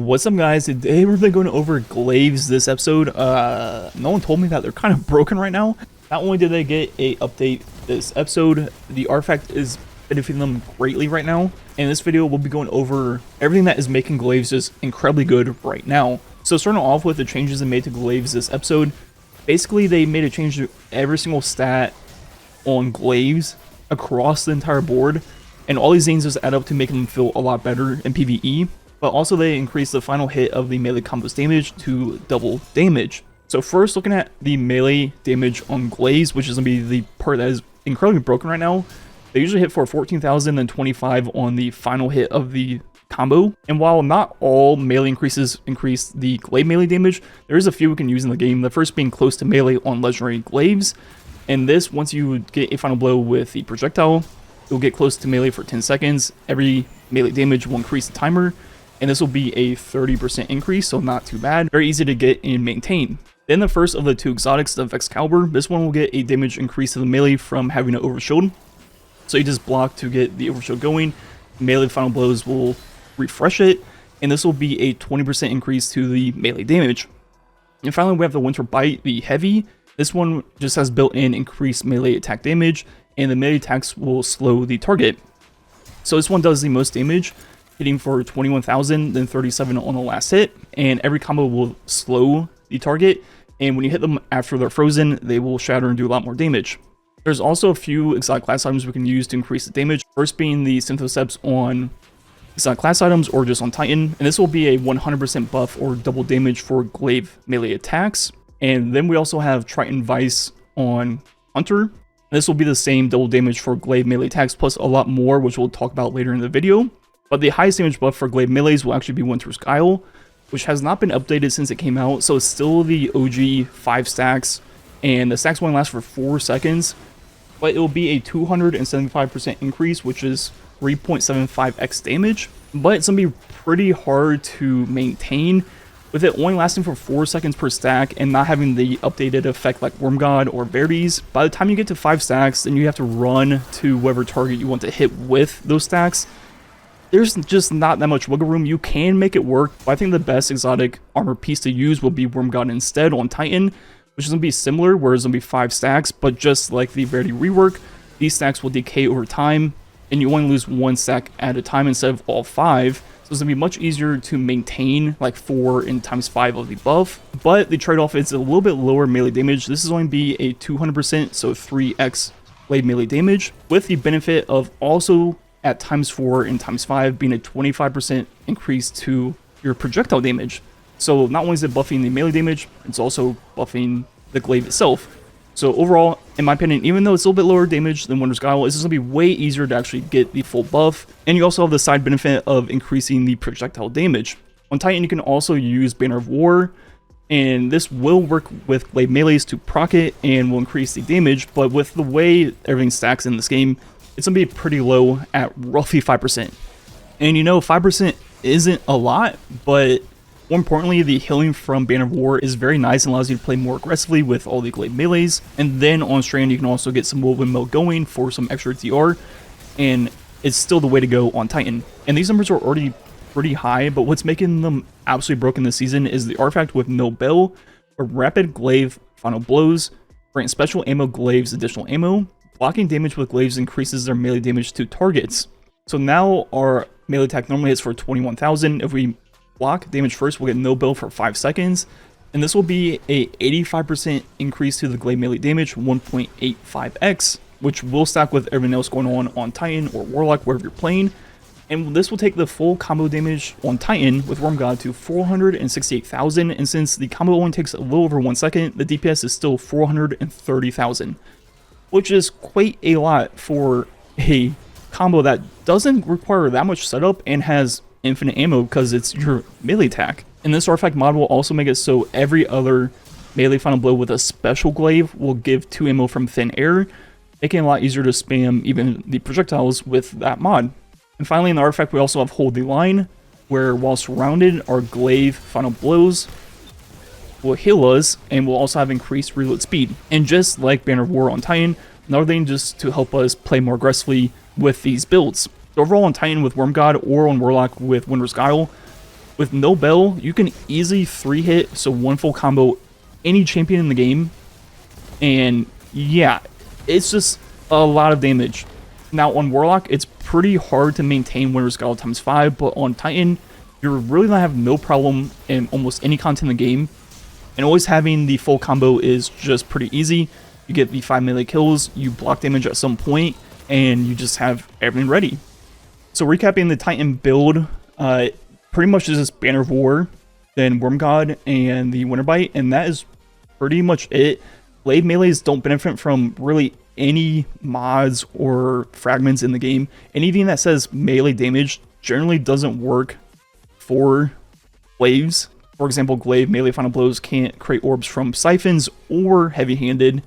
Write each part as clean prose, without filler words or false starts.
What's up, guys? Today we're going over Glaives this episode. No one told me that they're kind of broken right now. Not only did they get a update this episode, the artifact is benefiting them greatly right now. In this video, we'll be going over everything that is making Glaives just incredibly good right now. So starting off with the changes they made to Glaives this episode, basically they made a change to every single stat on Glaives across the entire board, and all these things just add up to making them feel a lot better in PvE. But also they increased the final hit of the melee combo's damage to double damage. So first, looking at the melee damage on Glaives, which is going to be the part that is incredibly broken right now, they usually hit for 14,000 and 25 on the final hit of the combo. And while not all melee increases increase the Glaive melee damage, there is a few we can use in the game. The first being close to melee on legendary Glaives. And this, once you get a final blow with the projectile, you'll get close to melee for 10 seconds. Every melee damage will increase the timer. And this will be a 30% increase, so not too bad. Very easy to get and maintain. Then the first of the two exotics, the Excalibur, this one will get a damage increase to the melee from having an overshield. So you just block to get the overshield going. Melee final blows will refresh it, and this will be a 20% increase to the melee damage. And finally, we have the Winter Bite, the Heavy. This one just has built-in increased melee attack damage, and the melee attacks will slow the target. So this one does the most damage, hitting for 21,000, then 37 on the last hit, and every combo will slow the target, and when you hit them after they're frozen, they will shatter and do a lot more damage. There's also a few exotic class items we can use to increase the damage, first being the Synthoceps on exotic class items or just on Titan, and this will be a 100% buff or double damage for Glaive melee attacks. And then we also have Triton Vice on Hunter. This will be the same double damage for Glaive melee attacks plus a lot more, which we'll talk about later in the video. But the highest damage buff for Glaive melees will actually be Winter's Guile, which has not been updated since it came out, so it's still the OG 5 stacks, and the stacks won't last for 4 seconds, but it will be a 275% increase, which is 3.75x damage, but it's going to be pretty hard to maintain, with it only lasting for 4 seconds per stack and not having the updated effect like Worm God or Verities. By the time you get to 5 stacks, then you have to run to whatever target you want to hit with those stacks. There's just not that much wiggle room. You can make it work, but I think the best exotic armor piece to use will be Worm God instead on Titan, which is going to be similar, where it's going to be 5 stacks, but just like the Verity rework, these stacks will decay over time, and you only lose 1 stack at a time instead of all 5, so it's going to be much easier to maintain, like 4 and times 5 of the buff, but the trade-off is a little bit lower melee damage. This is only be a 200%, so 3x Glaive melee damage, with the benefit of also at times 4 and times 5 being a 25% increase to your projectile damage. So not only is it buffing the melee damage, it's also buffing the Glaive itself. So overall, in my opinion, even though it's a little bit lower damage than Winter's Guile, this is going to be way easier to actually get the full buff. And you also have the side benefit of increasing the projectile damage. On Titan, you can also use Banner of War, and this will work with Glaive melees to proc it and will increase the damage, but with the way everything stacks in this game, it's going to be pretty low at roughly 5%. And you know, 5% isn't a lot, but more importantly, the healing from Banner of War is very nice and allows you to play more aggressively with all the Glaive melees. And then on Strand, you can also get some Woven Mode going for some extra TR, and it's still the way to go on Titan. And these numbers are already pretty high, but what's making them absolutely broken this season is the artifact with no bell, or rapid Glaive final blows, grant special ammo Glaives additional ammo. Blocking damage with Glaives increases their melee damage to targets. So now our melee attack normally hits for 21,000. If we block damage first, we'll get no bell for 5 seconds. And this will be a 85% increase to the Glaive melee damage, 1.85x, which will stack with everything else going on Titan or Warlock, wherever you're playing. And this will take the full combo damage on Titan with Worm God to 468,000. And since the combo only takes a little over 1 second, the DPS is still 430,000. Which is quite a lot for a combo that doesn't require that much setup and has infinite ammo because it's your melee attack. And this artifact mod will also make it so every other melee final blow with a special Glaive will give 2 ammo from thin air, making it a lot easier to spam even the projectiles with that mod. And finally, in the artifact, we also have Hold the Line, where while surrounded, our Glaive final blows will heal us, and will also have increased reload speed. And just like Banner of War on Titan, another thing just to help us play more aggressively with these builds. So overall on Titan with Worm God or on Warlock with Winter's Guile, With no bell, you can easily 3-hit, so one full combo, any champion in the game. And yeah, it's just a lot of damage. Now on Warlock, it's pretty hard to maintain Winter Skull times 5, but on Titan, you're really gonna have no problem in almost any content in the game. And always having the full combo is just pretty easy. You get the 5 melee kills, you block damage at some point, and you just have everything ready. So recapping the Titan build, pretty much is just Banner of War, then Worm God, and the Winterbite, and that is pretty much it. Glaive melees don't benefit from really any mods or fragments in the game. Anything that says melee damage generally doesn't work for Glaives. For example, Glaive melee final blows can't create orbs from siphons or heavy-handed,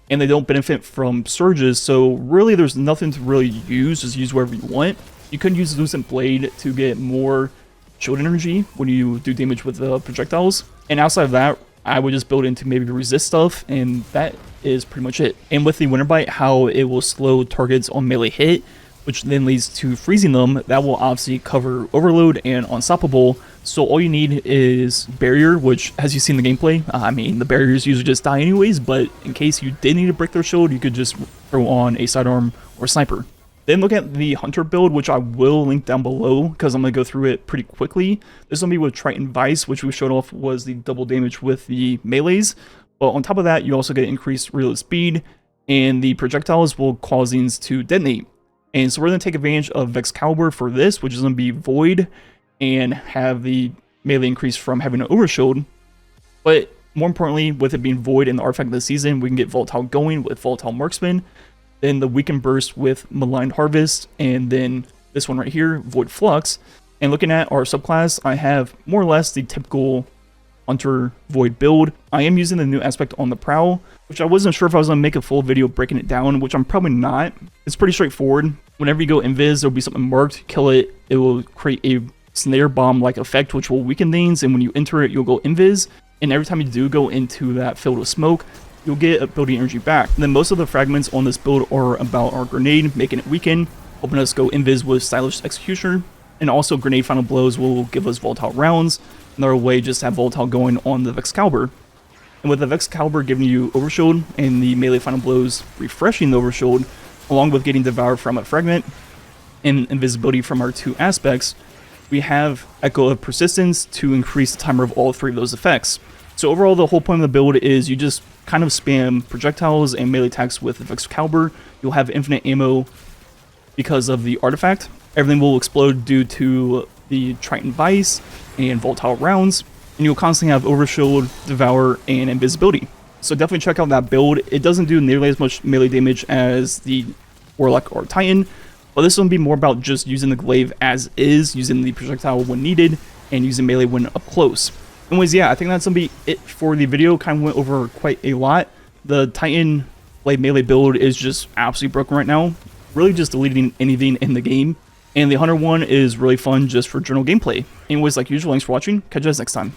and they don't benefit from surges, so really there's nothing to really use. Just use wherever you want. You could use Lucent Blade to get more shield energy when you do damage with the projectiles, and outside of that, I would just build into maybe resist stuff, and that is pretty much it. And with the Winterbite, how it will slow targets on melee hit, which then leads to freezing them, that will obviously cover Overload and Unstoppable. So all you need is Barrier, which, as you see in the gameplay, I mean, the barriers usually just die anyways, but in case you did need to break their shield, you could just throw on a Sidearm or Sniper. Then look at the Hunter build, which I will link down below because I'm going to go through it pretty quickly. This is going to be with Triton Vice, which we showed off was the double damage with the melees. But on top of that, you also get increased reload speed, and the projectiles will cause these to detonate. And so we're going to take advantage of Excalibur for this, which is going to be Void, and have the melee increase from having an overshield. But more importantly, with it being Void and the artifact of the season, we can get Volatile going with Volatile Marksman. Then the Weakened Burst with Maligned Harvest, and then this one right here, Void Flux. And looking at our subclass, I have more or less the typical Hunter Void build. I am using the new aspect on the Prowl, which I wasn't sure if I was going to make a full video breaking it down, which I'm probably not. It's pretty straightforward. Whenever you go Invis, there'll be something marked, kill it, it will create a snare bomb-like effect, which will weaken things, and when you enter it, you'll go Invis. And every time you do go into that field of smoke, you'll get ability energy back. And then most of the fragments on this build are about our grenade, making it weaken, helping us go Invis with Stylish Executioner, and also grenade final blows will give us volatile rounds. Another way just to have volatile going on the Excalibur. And with the Excalibur giving you overshield and the melee final blows refreshing the overshield, along with getting devoured from a fragment and invisibility from our two aspects, we have Echo of Persistence to increase the timer of all three of those effects. So overall, the whole point of the build is you just kind of spam projectiles and melee attacks with the Excalibur. You'll have infinite ammo because of the artifact. Everything will explode due to the Triton Vice and volatile rounds, and you'll constantly have Overshield, Devour, and Invisibility. So definitely check out that build. It doesn't do nearly as much melee damage as the Warlock or Titan, but this will be more about just using the Glaive as is, using the projectile when needed, and using melee when up close. Anyways, yeah, I think that's going to be it for the video. Kind of went over quite a lot. The Titan Glaive melee build is just absolutely broken right now. Really just deleting anything in the game. And the Hunter one is really fun just for general gameplay. Anyways, like usual, thanks for watching. Catch you guys next time.